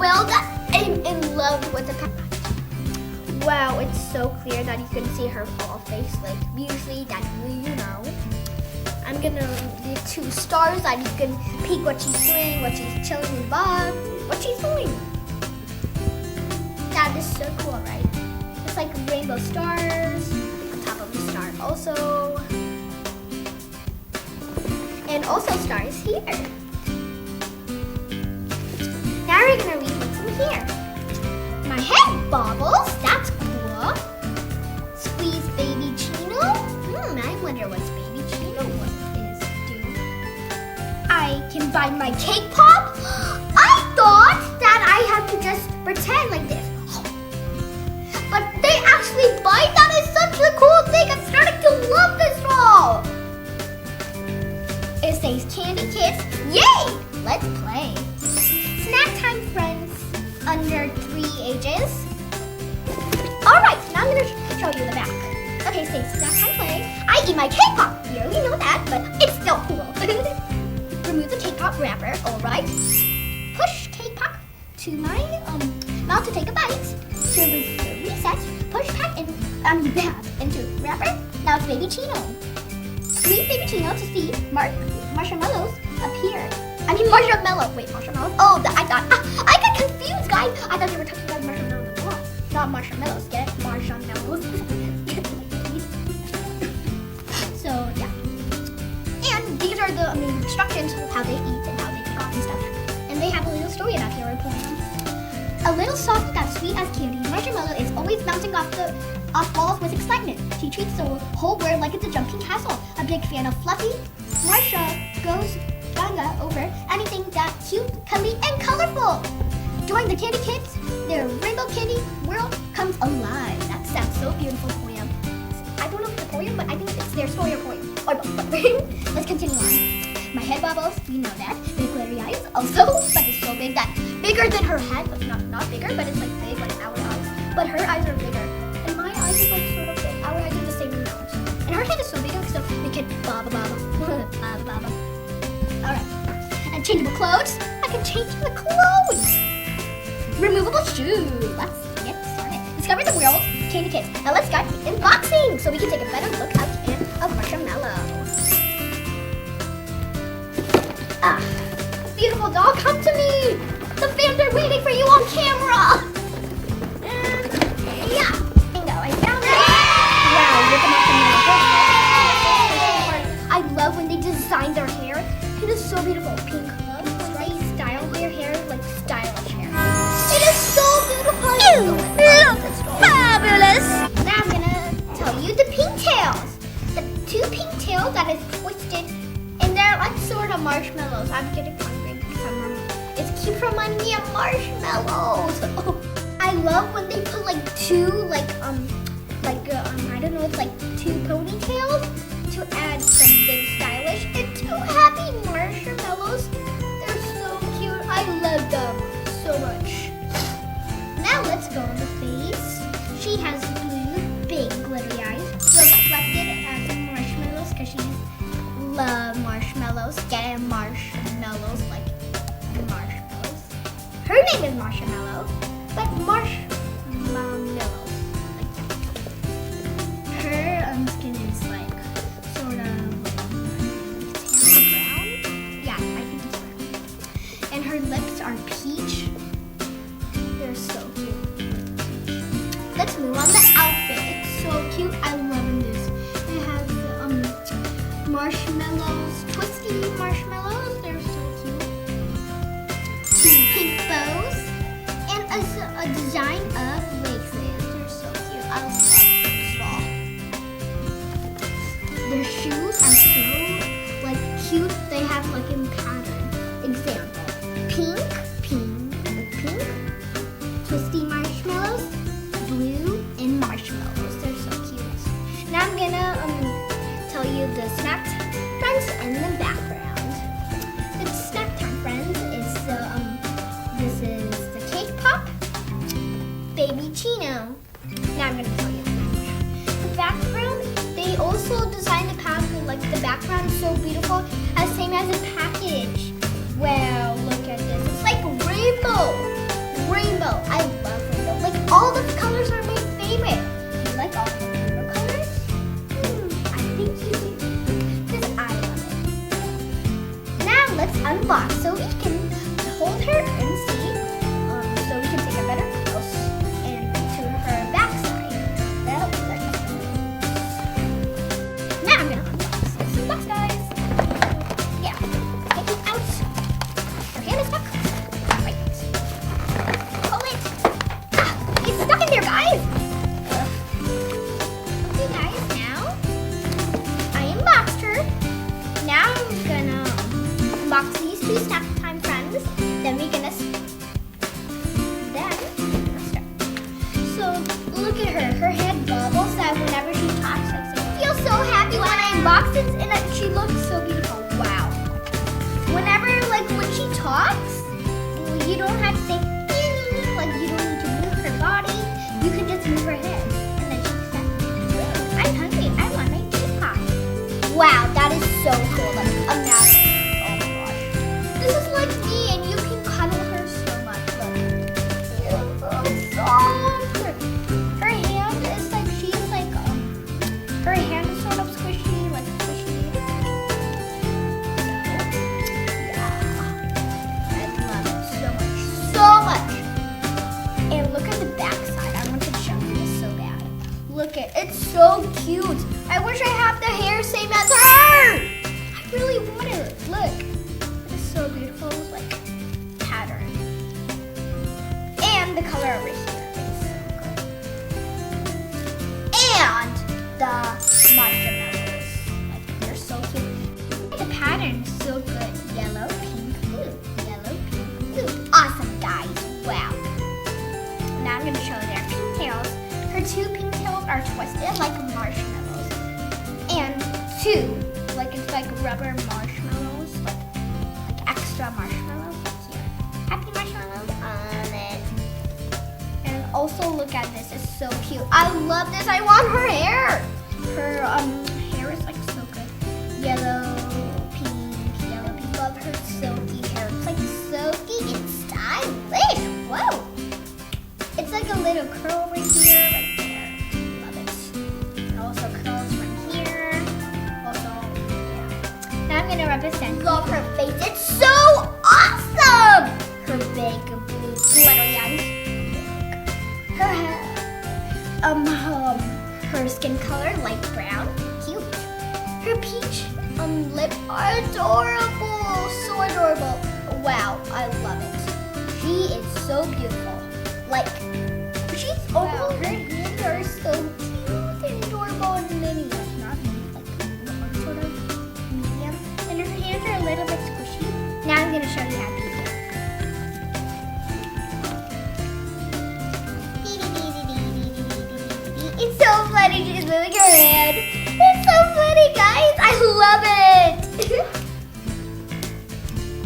well, I'm in love with the pack. Wow, it's so clear that you can see her full face. Like usually that you know. I'm gonna do 2 stars that you can peek what she's doing, what she's chilling in the box, what she's doing. That is so cool, right? It's like rainbow stars on top of the star also. And also stars here. Now we're gonna read what's in here. My head bobbles, that's cool. Squeeze baby Chino. I wonder what's baby Chino is doing. I can buy my cake pop. I thought that I had to just pretend like this. But they actually bite. That is such a cool thing. I'm starting to love this doll. It says Candy Kids. Yay! Let's play. Snack time, friends. Under 3 ages. Alright, now I'm going to show you the back. Okay, it says snack time play. I eat my cake pop. You already know that, but it's still cool. Remove the cake pop wrapper. Alright. Push cake pop to my mouth to take a bite. To reset. Push pack into wrapper. Now it's baby Chino. Squeeze baby Chino to see Marsha Mello's appear. Marsha Mello. Wait, Marsha Mello? Oh, I thought. I got confused, guys. I thought they were talking about Marsha Mello as well. Not Marsha Mello's. Get it? Marsha Mello's. So, yeah. And these are the instructions of how they eat and how they take off and stuff. And they have a little story about here. A little soft that's sweet as candy, Marsha Mello is always bouncing off balls with excitement. She treats the whole world like it's a jumping castle. A big fan of Fluffy, Marsha goes gaga over anything that's cute, cuddly, and colorful. Join the Candy Kids. Their rainbow candy world comes alive. That sounds so beautiful, poem. I don't know if it's a poem, but I think it's their story or poem. Or both. Let's continue on. My head bobbles, we know that. Big glittery eyes also, but it's so big that bigger than her head, but not bigger, but it's like big like our eyes. But her eyes are bigger. And my eyes are like sort of big. Our eyes are the same amount. And her head is so big, so we can baba baba. Baba baba. Alright. And changeable clothes. I can change the clothes. Removable shoe. Let's get started. Discover the world, Candy Kids. Now let's get unboxing so we can take a better look at the can of Marsha Mello. Beautiful doll, come to me. The fans are waiting for you on camera. And yeah. Bingo, I found it. Wow, look at Marsha Mello. I love when they design their hair. It is so beautiful. Pink love, straight style their hair, like stylish hair. It is so beautiful. Fabulous. Now I'm gonna tell you the pigtails. The 2 pigtails that is twisted, and they're like sort of marshmallows. I'm getting hungry because it's keep reminding me of marshmallows. I love when they put like 2 I don't know, it's like 2 ponytails to add something stylish and 2 happy marshmallows. They're so cute. I love them so much. Now let's go on the face. She has blue, big glittery eyes, reflected as marshmallows because she loves marshmallows. Get marshmallows like marshmallows. Her name is Marsha Mello, but marshmallows. Her skin is like sort of tan brown. Yeah, I think it's brown. And her lips are peach. They're so cute. Let's move on to the outfit. It's so cute. I love this. It has marshmallows, twisty marshmallows. They're so cute. 2 pink bows and a design of laces. They're so cute. I love this doll. Their shoes are so cute. They have a pattern. Example: pink, twisty marshmallows, blue, and marshmallows. They're so cute. Now I'm gonna tell you the snack friends in the background. The snack time friends is this is the cake pop, baby Chino. Now I'm gonna tell you the background. They also designed the package, like the background is so beautiful, as same as the package. Wow, look at this. It's like a rainbow. rainbow. I love rainbow. Like all the colors are my favorite. Do you like all the rainbow colors? I think you do. Because I love it. Now let's unbox so we can hold her and see. So we can take a better close and to her backside. Now I'm gonna unbox. Let's unbox, guys. Yeah. Take it out. Her hand is stuck. Right. Pull it. Ah, it's stuck in there, guys. Okay, guys. Now I unboxed her. Now I'm gonna unbox these two snack time friends. Then we're gonna start. So look at her. Her head bobbles that whenever she talks, I feel so happy when I unbox it, and she looks so beautiful. Wow. Whenever, like when she talks, you don't have to say like you don't need to move her body. You can just move her head, and then she says, "I'm hungry. I want my teapot." Wow, that is so cool. Like imagine. Oh my gosh. This is like me, and you can cuddle her so much. Look. It's so good. Her hand is like she's like her hand is sort of squishy, like squishy. Yeah. I love it so much. And look at the back side. I want to show you this so bad. Look at it's so cute. I wish I had the hair same as her. I really want it. Look. It's so beautiful, like pattern. And the color over here is so good. And the marshmallows. Like they're so cute. The pattern is so good. Yellow, pink, blue. Yellow, pink, blue. Awesome, guys. Wow. Now I'm gonna show their pink tails. Her two pink tails are twisted like marshmallows. And two, like it's like rubber marshmallows, like extra marshmallows. Here. Happy marshmallows on it. And also look at this, it's so cute. I love this. I want her hair. Her hair is like so good. Yellow, pink. Love her silky hair. It's like silky and stylish. Whoa. It's like a little curl over here, right there. Love it. And also curls from here. Also, yeah. Now I'm gonna represent. Love her face. It's so awesome. Her big blue glittery eyes. Her hair. Her skin color light brown. Cute. Her peach lip are adorable. So adorable. Wow, I love it. She is so beautiful. Like, she's wow, her hands are so cute and adorable and mini. Like, not mini, like sort of medium. And her hands are a little bit squishy. Now I'm gonna show you how to do it. It's so funny, she's moving her hand. It's so funny, guys. I love it.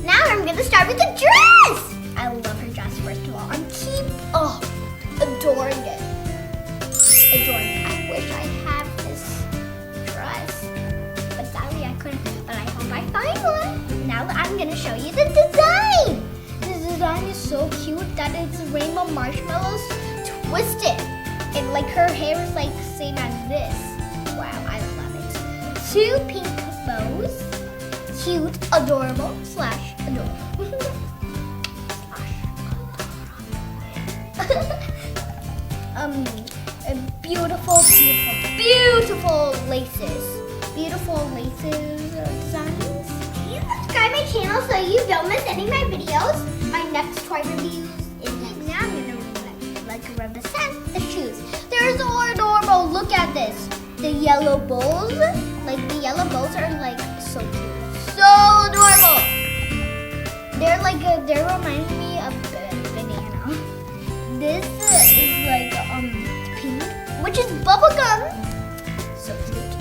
Now I'm gonna start with the dress. I love her dress first of all. I'm adoring it. Adoring it. I wish I had this dress, but sadly I couldn't. But I hope I find one. Now I'm gonna show you the design. The design is so cute that it's rainbow marshmallows twisted. And like her hair is like same as this. Wow, I love it. Two pink bows. Cute, adorable, slash adorable. Beautiful laces. Beautiful laces designs. Please subscribe my channel so you don't miss any of my videos. My next toy reviews is next. Now I'm gonna represent the shoes. They're so adorable. Look at this. The yellow bows. Like the yellow bows are like so cute. So adorable. They're like they're reminding me of banana. This is like pink, which is bubblegum. So cute.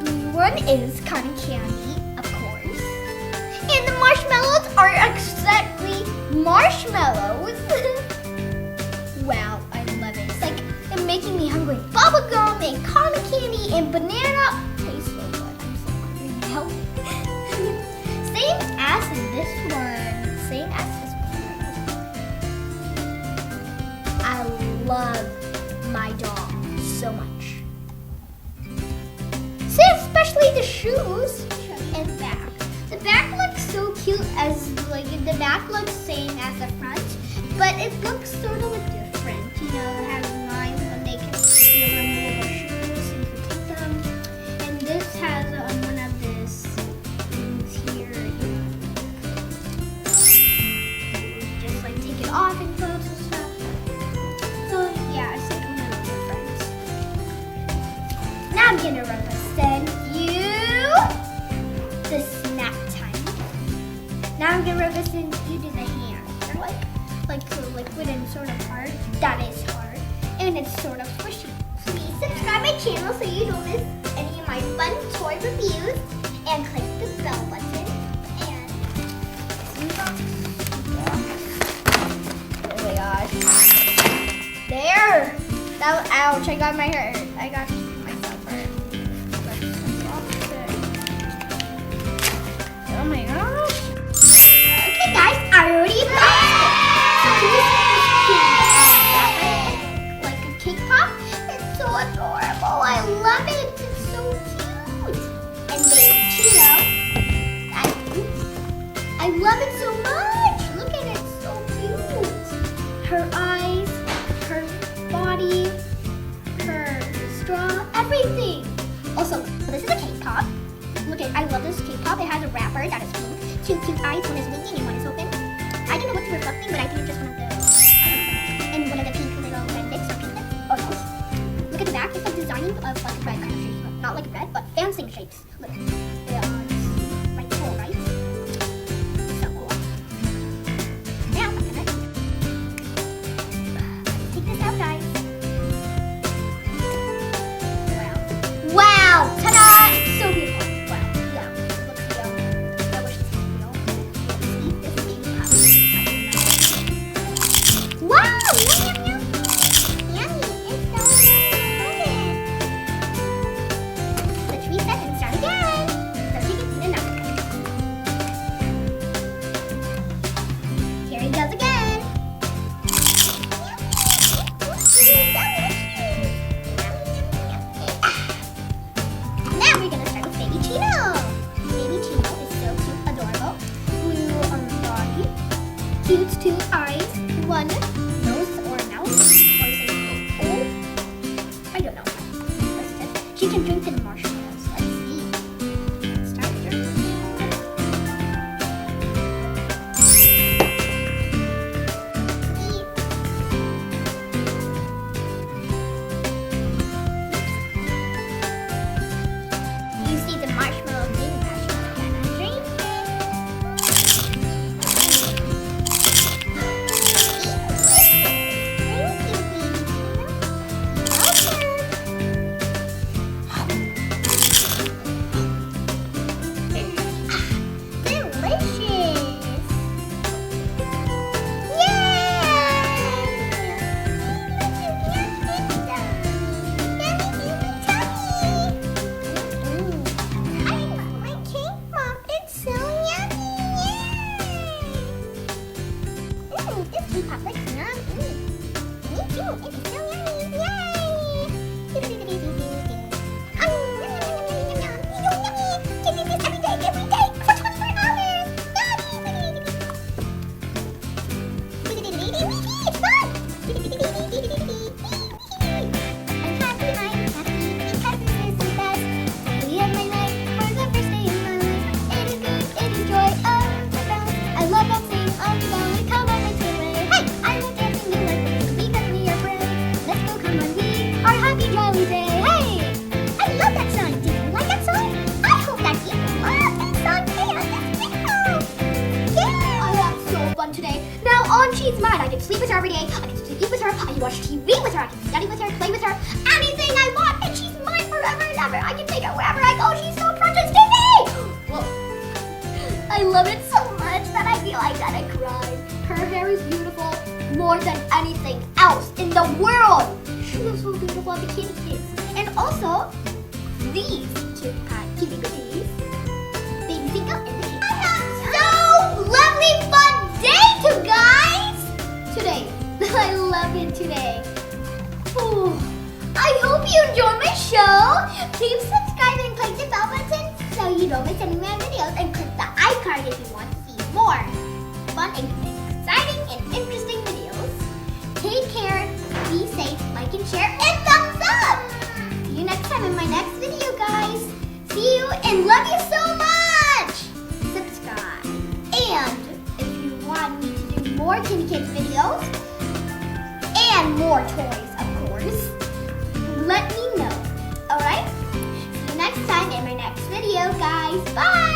Blue one is cotton candy, of course. And the marshmallows are exactly marshmallows. Wow, I love it. It's like it's making me hungry. Bubblegum and cotton candy and banana. Tastes so good. I'm so hungry now. Same as this one. Same as this one. love my doll so much. So especially the shoes and back. The back looks so cute as like the back looks same as the front, but it looks sort of different. You know, it has lines and they can remove the shoes and you can take them. And this has one of this things here. Just like take it off and close and stuff. So yeah, it's like a little different. Now I'm gonna represent you the snack time. Now I'm gonna represent you to the hand. They're like the liquid and sort of hard. That is hard. And it's sort of squishy. Please subscribe my channel so you don't miss any of my fun toy reviews. And click the bell button. And oh my gosh. There! That was, ouch, I got my hair. I got myself hurt. Oh my gosh. Okay guys, I already bought it. So this is cute. Like a cake pop. It's so adorable. I love it. It's so cute. And baby Chino. I love it so much. Look at it. It's so cute. Her eyes, her body, her straw, everything. Also, this is a cake pop. Look at, I love this cake pop. It has a wrapper that is pink. Two cute eyes, one is winking and one is open. I don't know what's reflecting, but I think it's just one of the, and one of the pink little red bits or pink bits. Oh no. Look at the back. It's like designing of like red kind of shapes. Not like red, but fancy shapes. Look. They are like cool, right? So cool. Now, I'm gonna take this out, guys. Wow. Wow! Ta-da! It's so beautiful. Wow. Yeah. Looks real. I wish this was real. See, this is cake pop. Wow! Yum, yum, yum. Yummy. It's so yummy. Let's reset and start again. So she can eat another. Here he goes again. Now we're gonna start with Baby Chino. Baby Chino is so cute, adorable. Blue body, cute 2 eyes, 1 nose or mouth, or is it oh? I don't know. Let's test. She can drink the marshmallows. Let's see. Let's start drinking. You see the marshmallow being marshmallow and I'm she's mine. I can sleep with her every day. I can sleep with her. I can watch TV with her. I can study with her, play with her. Anything I want. And she's mine forever and ever. I can take her wherever I go. She's so precious to me. Well, I love it so much that I feel I gotta cry. Her hair is beautiful more than anything else in the world. She looks so beautiful at the kitty kids. And also, these two kitty bitties. Baby Finka and the kitty. So lovely fun day, you guys. Today. I love it today. Oh, I hope you enjoyed my show. Please subscribe and click the bell button so you don't miss any of my videos, and click the iCard if you want to see more fun and exciting and interesting videos. Take care, be safe, like and share, and thumbs up! See you next time in my next video, guys. See you and love you so much! Subscribe. And if you want me to do more Kindi Kids videos and more toys, of course, let me know. Alright? See you next time in my next video, guys. Bye!